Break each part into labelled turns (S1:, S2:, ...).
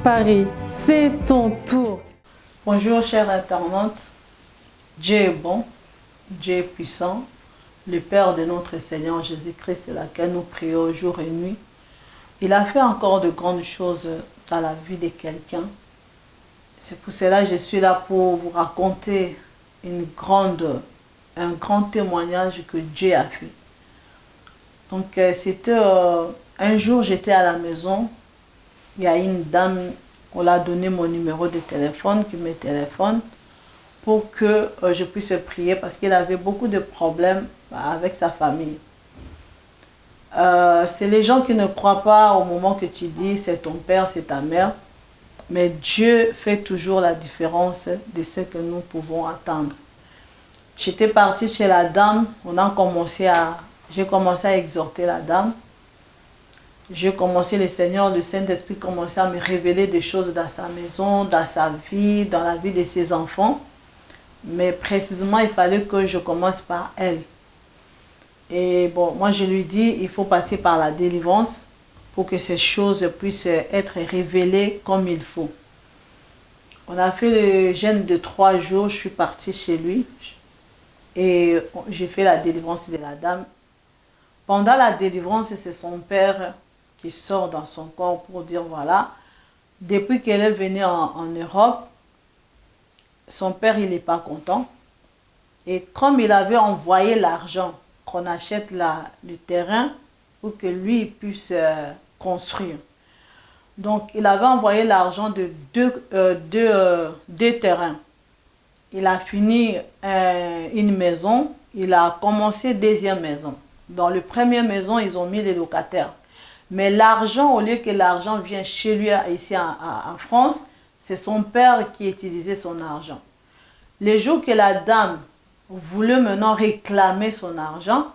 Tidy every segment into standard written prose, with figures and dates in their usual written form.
S1: Paris, c'est ton tour.
S2: Bonjour chers internautes, Dieu est bon, Dieu est puissant, le Père de notre Seigneur Jésus-Christ, c'est laquelle nous prions jour et nuit. Il a fait encore de grandes choses dans la vie de quelqu'un. C'est pour cela que je suis là pour vous raconter un grand témoignage que Dieu a fait. Donc c'était un jour, j'étais à la maison, il y a une dame, on l'a donné mon numéro de téléphone, qui me téléphone pour que je puisse prier parce qu'il avait beaucoup de problèmes avec sa famille. C'est les gens qui ne croient pas au moment que tu dis c'est ton père, c'est ta mère. Mais Dieu fait toujours la différence de ce que nous pouvons attendre. J'étais partie chez la dame, j'ai commencé à exhorter la dame. J'ai commencé, le Saint-Esprit commençait à me révéler des choses dans sa maison, dans sa vie, dans la vie de ses enfants. Mais précisément, il fallait que je commence par elle. Et bon, moi je lui dis, il faut passer par la délivrance pour que ces choses puissent être révélées comme il faut. On a fait le jeûne de 3 jours, je suis partie chez lui et j'ai fait la délivrance de la dame. Pendant la délivrance, c'est son père qui sort dans son corps pour dire voilà, depuis qu'elle est venue en Europe, son père il n'est pas content. Et comme il avait envoyé l'argent, qu'on achète le terrain pour que lui puisse construire. Donc il avait envoyé l'argent de deux terrains. Il a fini une maison, il a commencé deuxième maison. Dans la première maison, ils ont mis les locataires. Mais l'argent, au lieu que l'argent vienne chez lui ici en France, c'est son père qui utilisait son argent. Le jour que la dame voulait maintenant réclamer son argent,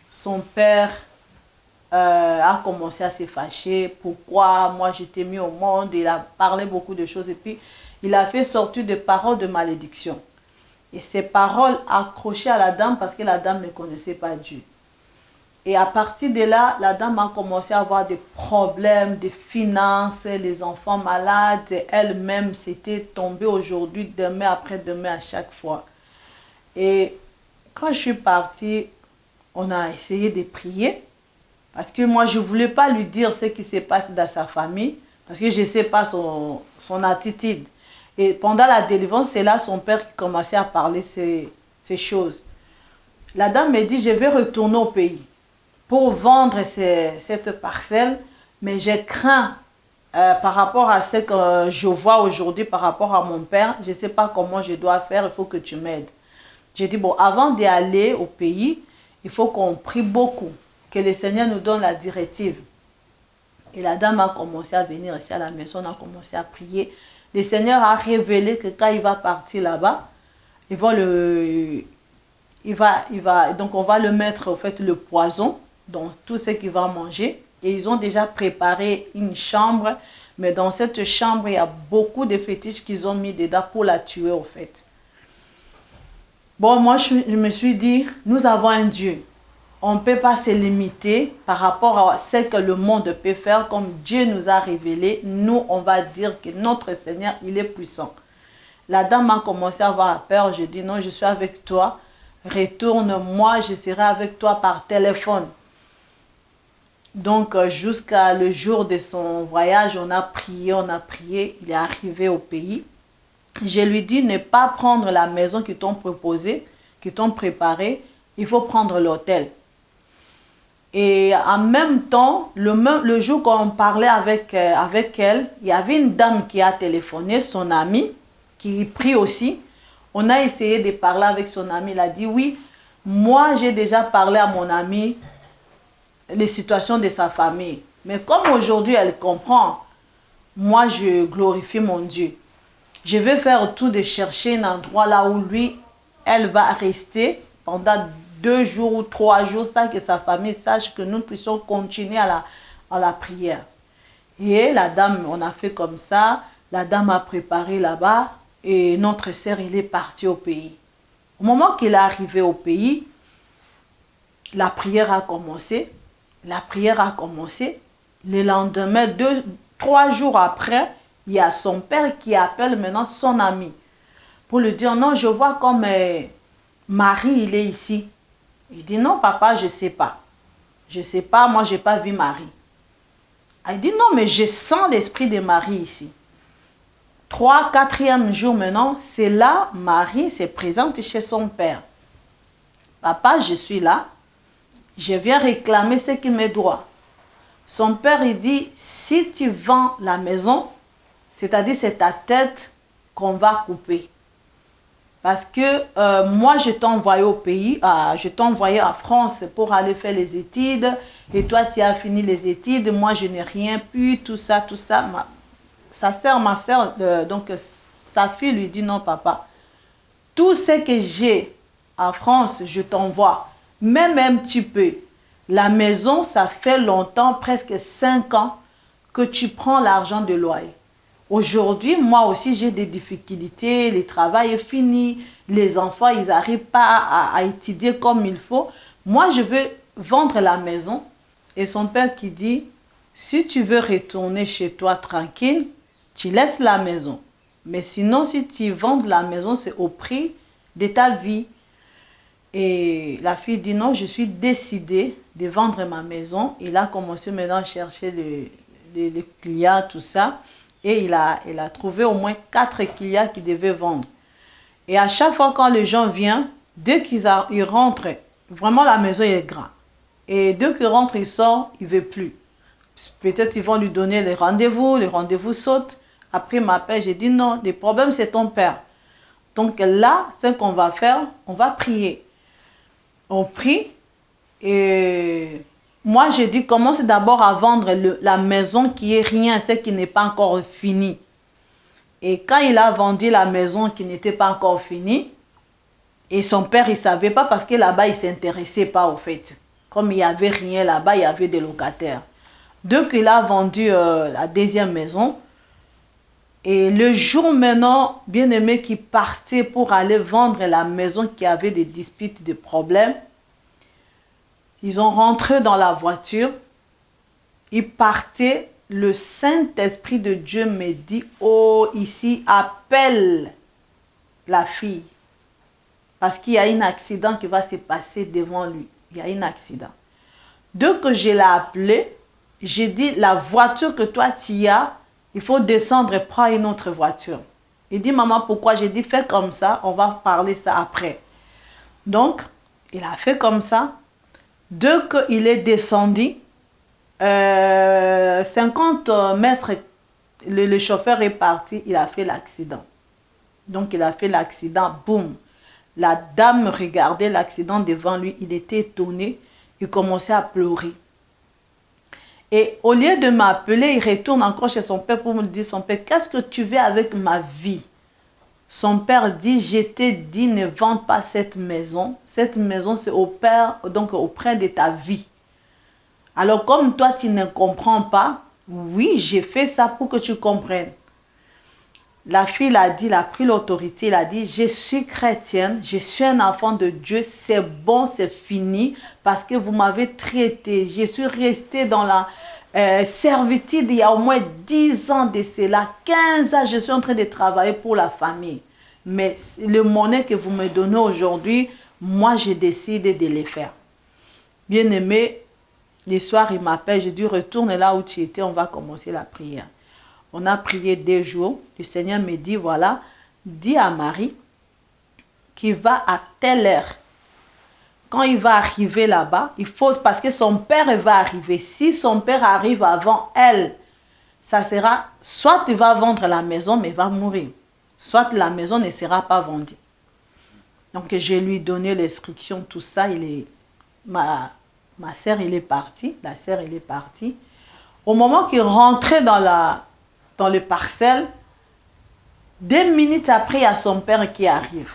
S2: son père a commencé à se fâcher. Pourquoi moi j'étais mis au monde? Il a parlé beaucoup de choses et puis il a fait sortir des paroles de malédiction. Et ces paroles accrochaient à la dame parce que la dame ne connaissait pas Dieu. Et à partir de là, la dame a commencé à avoir des problèmes de finances, les enfants malades, elle-même s'était tombée aujourd'hui, demain après demain à chaque fois. Et quand je suis partie, on a essayé de prier. Parce que moi, je ne voulais pas lui dire ce qui se passe dans sa famille. Parce que je ne sais pas son attitude. Et pendant la délivrance, c'est là son père qui commençait à parler ces choses. La dame me dit, je vais retourner au pays pour vendre cette parcelle. Mais j'ai craint par rapport à ce que je vois aujourd'hui, par rapport à mon père. Je ne sais pas comment je dois faire, il faut que tu m'aides. J'ai dit, bon, avant d'aller au pays, il faut qu'on prie beaucoup, que le Seigneur nous donne la directive. Et la dame a commencé à venir ici à la maison, on a commencé à prier. Le Seigneur a révélé que quand il va partir là-bas, donc on va le mettre, en fait, le poison dans tout ce qu'il va manger. Et ils ont déjà préparé une chambre, mais dans cette chambre, il y a beaucoup de fétiches qu'ils ont mis dedans pour la tuer, en fait. Bon, moi, je me suis dit, nous avons un Dieu. On ne peut pas se limiter par rapport à ce que le monde peut faire. Comme Dieu nous a révélé, nous, on va dire que notre Seigneur, il est puissant. La dame a commencé à avoir peur. Je dis, non, je suis avec toi. Retourne, moi, je serai avec toi par téléphone. Donc, jusqu'à le jour de son voyage, on a prié. Il est arrivé au pays. Je lui dis ne pas prendre la maison qu'ils t'ont proposée, qu'ils t'ont préparée. Il faut prendre l'hôtel. Et en même temps, le jour qu'on parlait avec elle, il y avait une dame qui a téléphoné, son amie, qui prie aussi. On a essayé de parler avec son amie. Il a dit oui, moi j'ai déjà parlé à mon amie les situations de sa famille. Mais comme aujourd'hui elle comprend, moi je glorifie mon Dieu. Je vais faire tout de chercher un endroit là où elle va rester pendant 2 jours ou 3 jours, sans que sa famille sache que nous puissions continuer à la prière. Et la dame, on a fait comme ça, la dame a préparé là-bas et notre sœur, il est parti au pays. Au moment qu'il est arrivé au pays, la prière a commencé. Le lendemain, 3 jours après, il y a son père qui appelle maintenant son ami pour lui dire, non, je vois comme Marie, il est ici. Il dit, non, papa, je ne sais pas. Je ne sais pas, moi, je n'ai pas vu Marie. Il dit, non, mais je sens l'esprit de Marie ici. 3e, 4e jour maintenant, c'est là, Marie se présente chez son père. Papa, je suis là. Je viens réclamer ce qui me doit. Son père, il dit, si tu vends la maison, c'est-à-dire c'est ta tête qu'on va couper. Parce que moi, je t'ai envoyé au pays, je t'ai envoyé en France pour aller faire les études. Et toi, tu as fini les études. Moi, je n'ai rien pu, tout ça, tout ça. Ma soeur, donc sa fille lui dit, non, papa, tout ce que j'ai en France, je t'envoie. Même un petit peu. La maison, ça fait longtemps, presque 5 ans, que tu prends l'argent de loyer. Aujourd'hui, moi aussi, j'ai des difficultés, le travail est fini, les enfants, ils n'arrivent pas à étudier comme il faut. Moi, je veux vendre la maison. Et son père qui dit, si tu veux retourner chez toi tranquille, tu laisses la maison. Mais sinon, si tu vends la maison, c'est au prix de ta vie. Et la fille dit, non, je suis décidée de vendre ma maison. Il a commencé maintenant à chercher les clients, tout ça. Et il a trouvé au moins 4 clients qu'il devait vendre. Et à chaque fois quand les gens viennent, dès qu'ils rentrent, vraiment la maison est grande. Et dès qu'ils rentrent, ils sortent, il ne veut plus. Peut-être ils vont lui donner les rendez-vous sautent. Après, il m'appelle, j'ai dit non, le problème c'est ton père. Donc là, ce qu'on va faire, on va prier. On prie et moi j'ai dit commence d'abord à vendre la maison qui est rien, ce qui n'est pas encore fini. Et quand il a vendu la maison qui n'était pas encore finie, et son père il ne savait pas parce que là-bas il ne s'intéressait pas au fait. Comme il n'y avait rien là-bas, il y avait des locataires. Dès qu'il a vendu la 2e maison, et le jour maintenant, bien-aimé qui partait pour aller vendre la maison qui avait des disputes, des problèmes, ils ont rentré dans la voiture, ils partaient, le Saint-Esprit de Dieu me dit, oh ici, appelle la fille. Parce qu'il y a un accident qui va se passer devant lui. Il y a un accident. Dès que je l'ai appelé, j'ai dit, la voiture que toi tu as, il faut descendre et prendre une autre voiture. Il dit, maman, pourquoi? J'ai dit, fais comme ça, on va parler ça après. Donc, il a fait comme ça. Dès qu'il est descendu, 50 mètres, le chauffeur est parti, il a fait l'accident. Donc, il a fait l'accident, boum. La dame regardait l'accident devant lui, il était étonné, il commençait à pleurer. Et au lieu de m'appeler, il retourne encore chez son père pour me dire, son père, qu'est-ce que tu veux avec ma vie? Son père dit, je t'ai dit, ne vends pas cette maison. Cette maison, c'est donc auprès de ta vie. Alors, comme toi, tu ne comprends pas, oui, j'ai fait ça pour que tu comprennes. La fille a dit, il a pris l'autorité, il a dit, je suis chrétienne, je suis un enfant de Dieu, c'est bon, c'est fini, parce que vous m'avez traité. Je suis restée dans la servitude il y a au moins 10 ans de cela, 15 ans, je suis en train de travailler pour la famille. Mais le monnaie que vous me donnez aujourd'hui, moi, j'ai décidé de les faire. Bien-aimé, le soir, il m'appelle, je dis, retourne là où tu étais, on va commencer la prière. On a prié 2 jours. Le Seigneur me dit, voilà, dis à Marie qu'il va à telle heure. Quand il va arriver là-bas, il faut, parce que son père va arriver. Si son père arrive avant elle, ça sera, soit il va vendre la maison, mais il va mourir. Soit la maison ne sera pas vendue. Donc, je lui ai donné l'instruction, tout ça. Ma sœur, elle est partie. La sœur, elle est partie. Au moment qu'il rentrait dans le parcelle, 2 minutes après, il y a son père qui arrive.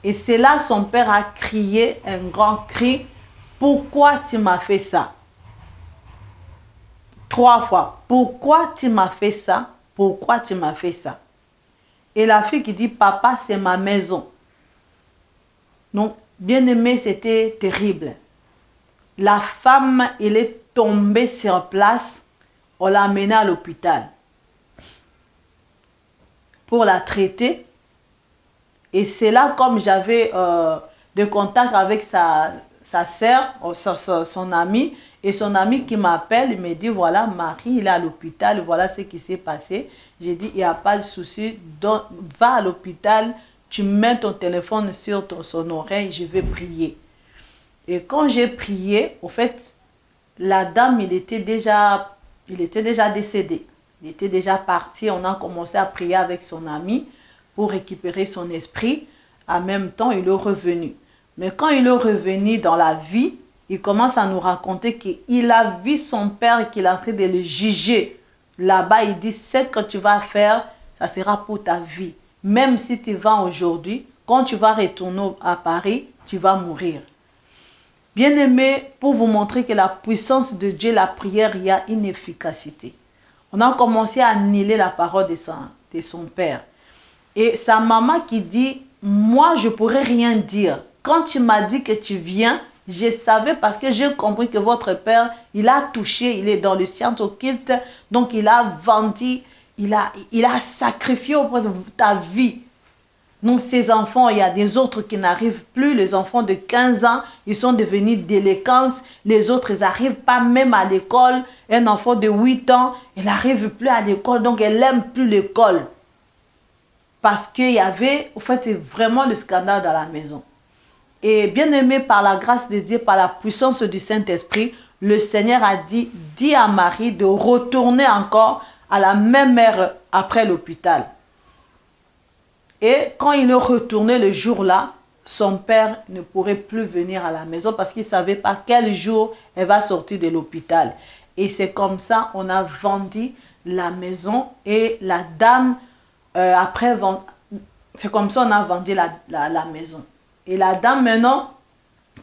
S2: Et c'est là son père a crié un grand cri, « Pourquoi tu m'as fait ça ?» 3 fois, « Pourquoi tu m'as fait ça? Pourquoi tu m'as fait ça ?» Et la fille qui dit, « Papa, c'est ma maison. » Donc, bien aimé, c'était terrible. La femme, elle est tombée sur place, on l'a amenée à l'hôpital. pour la traiter. Et c'est là, comme j'avais de contact avec sa sœur, son amie, et son ami qui m'appelle, il me dit, voilà, Marie, il est à l'hôpital, voilà ce qui s'est passé. J'ai dit, il n'y a pas de souci, donc va à l'hôpital, tu mets ton téléphone sur son oreille, je vais prier. Et quand j'ai prié, au fait, la dame, il était déjà décédé. Il était déjà parti, on a commencé à prier avec son ami pour récupérer son esprit. En même temps, il est revenu. Mais quand il est revenu dans la vie, il commence à nous raconter qu'il a vu son père, qu'il est en train de le juger. Là-bas, il dit, ce que tu vas faire, ça sera pour ta vie. Même si tu vas aujourd'hui, quand tu vas retourner à Paris, tu vas mourir. Bien-aimé, pour vous montrer que la puissance de Dieu, la prière, il y a une efficacité. On a commencé à annihiler la parole de son père. Et sa maman qui dit, moi, je ne pourrais rien dire. Quand tu m'as dit que tu viens, je savais parce que j'ai compris que votre père, il a touché, il est dans le science occulte, donc il a vendu, il a sacrifié auprès de ta vie. Donc ces enfants, il y a des autres qui n'arrivent plus, les enfants de 15 ans, ils sont devenus délinquants, les autres, ils n'arrivent pas même à l'école. Un enfant de 8 ans, il n'arrive plus à l'école, donc elle n'aime plus l'école. Parce qu'il y avait, en fait, vraiment le scandale dans la maison. Et bien aimé, par la grâce de Dieu, par la puissance du Saint-Esprit, le Seigneur a dit à Marie de retourner encore à la même heure après l'hôpital. Et quand il est retourné le jour-là, son père ne pourrait plus venir à la maison parce qu'il ne savait pas quel jour elle va sortir de l'hôpital. Et c'est comme ça qu'on a vendu la maison et la dame, c'est comme ça qu'on a vendu la maison. Et la dame maintenant,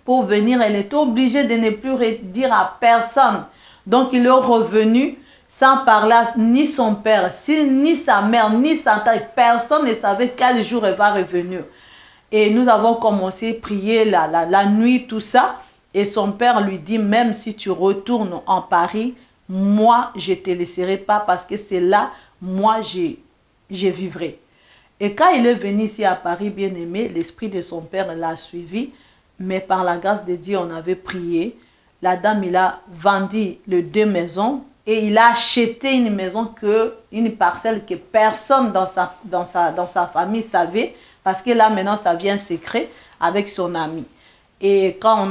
S2: pour venir, elle était obligée de ne plus dire à personne. Donc il est revenu sans parler à ni son père, ni sa mère, ni sa tante. Personne ne savait quel jour elle va revenir. Et nous avons commencé à prier la nuit, tout ça. Et son père lui dit, même si tu retournes en Paris, moi, je ne te laisserai pas parce que c'est là, moi, je vivrai. Et quand il est venu ici à Paris, bien aimé, l'esprit de son père l'a suivi. Mais par la grâce de Dieu, on avait prié. La dame, il a vendu les 2 maisons et il a acheté une maison, une parcelle que personne dans sa famille savait. Parce que là, maintenant, ça vient secret avec son ami. Et quand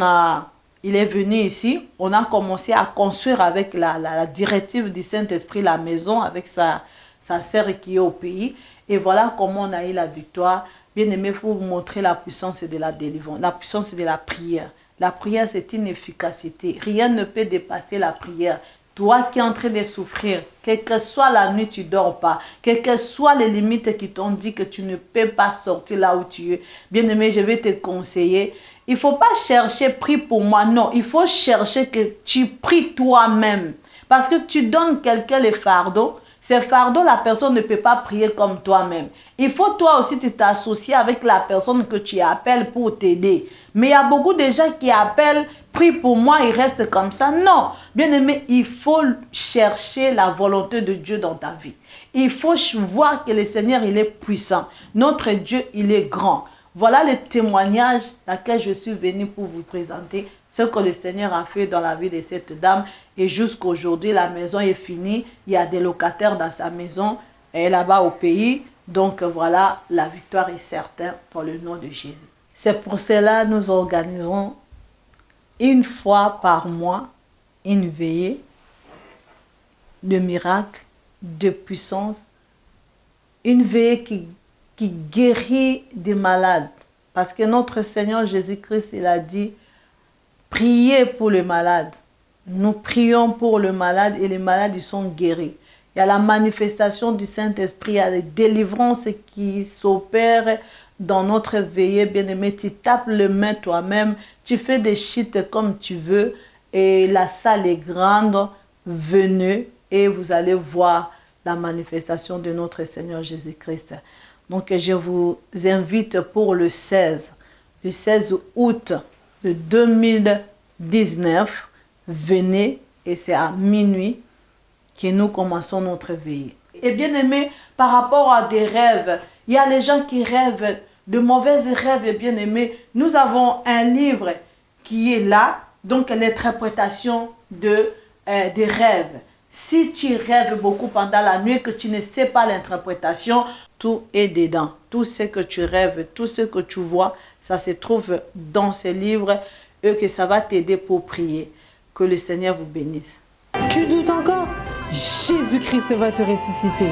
S2: il est venu ici, on a commencé à construire avec la directive du Saint-Esprit la maison avec sa sœur qui est au pays. Et voilà comment on a eu la victoire. Bien aimé, il faut vous montrer la puissance de la délivrance, la puissance de la prière. La prière, c'est une efficacité. Rien ne peut dépasser la prière. Toi qui es en train de souffrir, quelle que soit la nuit, tu ne dors pas. Quelles que soient les limites qui t'ont dit que tu ne peux pas sortir là où tu es. Bien aimé, je vais te conseiller. Il ne faut pas chercher, prie pour moi. Non, il faut chercher que tu pries toi-même. Parce que tu donnes quelqu'un les fardeaux. Ces fardeaux, la personne ne peut pas prier comme toi-même. Il faut toi aussi t'associer avec la personne que tu appelles pour t'aider. Mais il y a beaucoup de gens qui appellent, prie pour moi, ils restent comme ça. Non, bien aimé, il faut chercher la volonté de Dieu dans ta vie. Il faut voir que le Seigneur, il est puissant. Notre Dieu, il est grand. Voilà le témoignage auquel je suis venue pour vous présenter ce que le Seigneur a fait dans la vie de cette dame. Et jusqu'aujourd'hui, la maison est finie. Il y a des locataires dans sa maison. Elle est là-bas au pays. Donc voilà, la victoire est certaine dans le nom de Jésus. C'est pour cela que nous organisons une fois par mois une veillée de miracles, de puissance. Une veillée qui guérit des malades. Parce que notre Seigneur Jésus-Christ, il a dit, priez pour les malades. Nous prions pour le malade et les malades ils sont guéris. Il y a la manifestation du Saint-Esprit, il y a les délivrances qui s'opèrent dans notre veillée. Bien-aimé, tu tapes les mains toi-même, tu fais des shit comme tu veux et la salle est grande, venez et vous allez voir la manifestation de notre Seigneur Jésus-Christ. Donc je vous invite pour le 16 août de 2019, venez et c'est à minuit que nous commençons notre veillée. Et bien aimé, par rapport à des rêves, il y a les gens qui rêvent de mauvais rêves, et bien aimé. Nous avons un livre qui est là, donc l'interprétation des rêves. Si tu rêves beaucoup pendant la nuit, que tu ne sais pas l'interprétation, tout est dedans. Tout ce que tu rêves, tout ce que tu vois, ça se trouve dans ces livres et que ça va t'aider pour prier. Que le Seigneur vous bénisse.
S1: Tu doutes encore? Jésus-Christ va te ressusciter.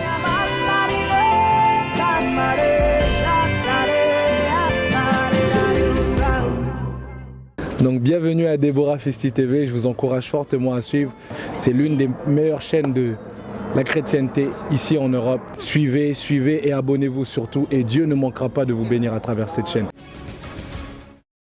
S3: Donc bienvenue à Déborah Festi TV, je vous encourage fortement à suivre. C'est l'une des meilleures chaînes de la chrétienté ici en Europe. Suivez et abonnez-vous surtout et Dieu ne manquera pas de vous bénir à travers cette chaîne.